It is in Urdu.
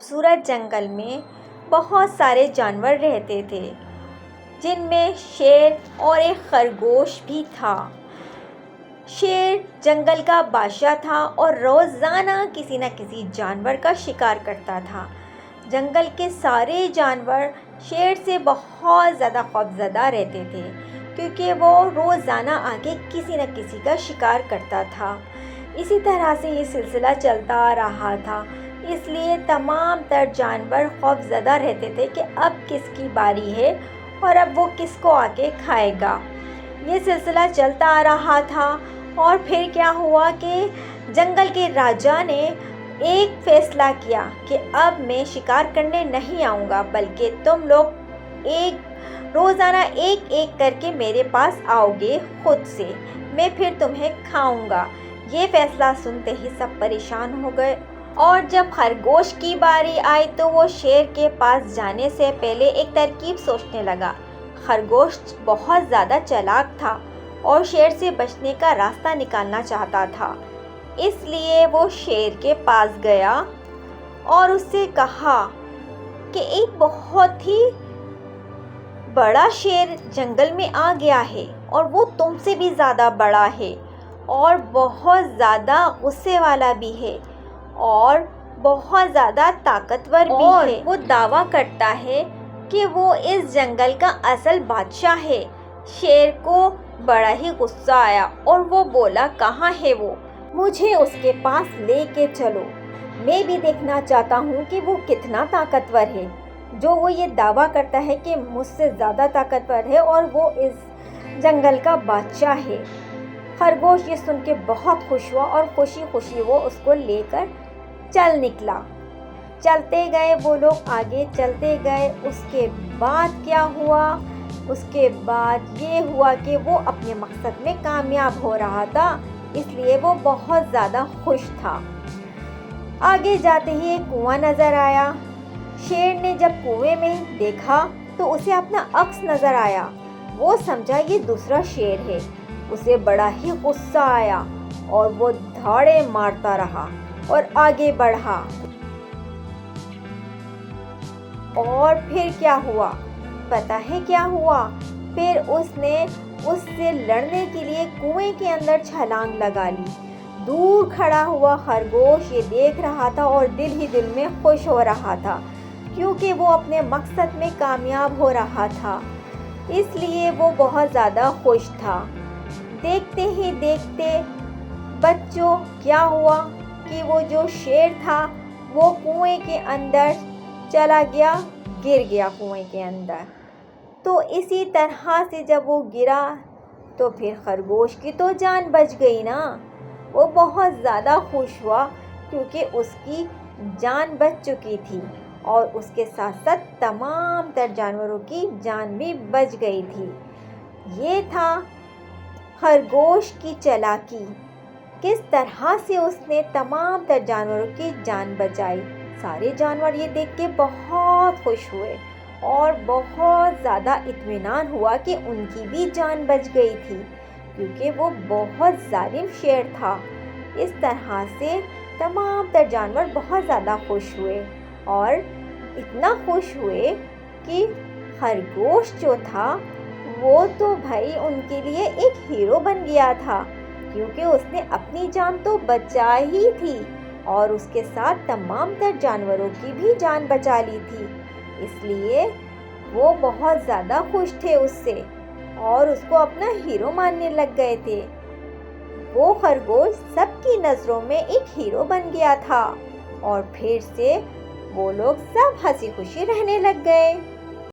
خوبصورت جنگل میں بہت سارے جانور رہتے تھے، جن میں شیر اور ایک خرگوش بھی تھا۔ شیر جنگل کا بادشاہ تھا اور روزانہ کسی نہ کسی جانور کا شکار کرتا تھا۔ جنگل کے سارے جانور شیر سے بہت زیادہ خوفزدہ رہتے تھے، کیونکہ وہ روزانہ آگے کسی نہ کسی کا شکار کرتا تھا۔ اسی طرح سے یہ سلسلہ چلتا آ رہا تھا، اس لیے تمام تر جانور خوفزدہ رہتے تھے کہ اب کس کی باری ہے اور اب وہ کس کو آ کے کھائے گا۔ یہ سلسلہ چلتا آ رہا تھا اور پھر کیا ہوا کہ جنگل کے راجا نے ایک فیصلہ کیا کہ اب میں شکار کرنے نہیں آؤں گا، بلکہ تم لوگ روزانہ ایک کر کے میرے پاس آؤ گے خود سے، میں پھر تمہیں کھاؤں گا۔ یہ فیصلہ سنتے ہی سب پریشان ہو گئے، اور جب خرگوش کی باری آئی تو وہ شیر کے پاس جانے سے پہلے ایک ترکیب سوچنے لگا۔ خرگوش بہت زیادہ چالاک تھا اور شیر سے بچنے کا راستہ نکالنا چاہتا تھا، اس لیے وہ شیر کے پاس گیا اور اس سے کہا کہ ایک بہت ہی بڑا شیر جنگل میں آ گیا ہے اور وہ تم سے بھی زیادہ بڑا ہے اور بہت زیادہ غصے والا بھی ہے اور بہت زیادہ طاقتور بھی ہے۔ وہ دعویٰ کرتا ہے کہ وہ اس جنگل کا اصل بادشاہ ہے۔ شیر کو بڑا ہی غصہ آیا اور وہ بولا، کہاں ہے وہ؟ مجھے اس کے پاس لے کے چلو، میں بھی دیکھنا چاہتا ہوں کہ وہ کتنا طاقتور ہے، جو وہ یہ دعویٰ کرتا ہے کہ مجھ سے زیادہ طاقتور ہے اور وہ اس جنگل کا بادشاہ ہے۔ خرگوش یہ سن کے بہت خوش ہوا اور خوشی خوشی وہ اس کو لے کر چل نکلا۔ چلتے گئے وہ لوگ، آگے چلتے گئے۔ اس کے بعد کیا ہوا؟ اس کے بعد یہ ہوا کہ وہ اپنے مقصد میں کامیاب ہو رہا تھا، اس لیے وہ بہت زیادہ خوش تھا۔ آگے جاتے ہی ایک کنواں نظر آیا۔ شیر نے جب کنویں میں دیکھا تو اسے اپنا عکس نظر آیا۔ وہ سمجھا یہ دوسرا شیر ہے، اسے بڑا ہی غصہ آیا اور وہ دھاڑے مارتا رہا اور آگے بڑھا۔ اور پھر کیا ہوا؟ پتہ ہے کیا ہوا؟ پھر اس نے اس سے لڑنے کے لیے کنویں کے اندر چھلانگ لگا لی۔ دور کھڑا ہوا خرگوش یہ دیکھ رہا تھا اور دل ہی دل میں خوش ہو رہا تھا، کیونکہ وہ اپنے مقصد میں کامیاب ہو رہا تھا، اس لیے وہ بہت زیادہ خوش تھا۔ دیکھتے ہی دیکھتے بچوں کیا ہوا کہ وہ جو شیر تھا وہ کنویں کے اندر چلا گیا، گر گیا کنویں کے اندر۔ تو اسی طرح سے جب وہ گرا تو پھر خرگوش کی تو جان بچ گئی نا۔ وہ بہت زیادہ خوش ہوا کیونکہ اس کی جان بچ چکی تھی اور اس کے ساتھ ساتھ تمام تر جانوروں کی جان بھی بچ گئی تھی۔ یہ تھا خرگوش کی چالاکی، کس طرح سے اس نے تمام تر جانوروں کی جان بچائی۔ سارے جانور یہ دیکھ کے بہت خوش ہوئے اور بہت زیادہ اطمینان ہوا کہ ان کی بھی جان بچ گئی تھی، کیونکہ وہ بہت ظالم شیر تھا۔ اس طرح سے تمام تر جانور بہت زیادہ خوش ہوئے اور اتنا خوش ہوئے کہ خرگوش جو تھا وہ تو بھائی ان کے لیے ایک ہیرو بن گیا تھا، کیونکہ اس نے اپنی جان تو بچا ہی تھی اور اس کے ساتھ تمام تر جانوروں کی بھی جان بچا لی تھی، اس لیے وہ بہت زیادہ خوش تھے اس سے اور اس کو اپنا ہیرو ماننے لگ گئے تھے۔ وہ خرگوش سب کی نظروں میں ایک ہیرو بن گیا تھا اور پھر سے وہ لوگ سب ہنسی خوشی رہنے لگ گئے۔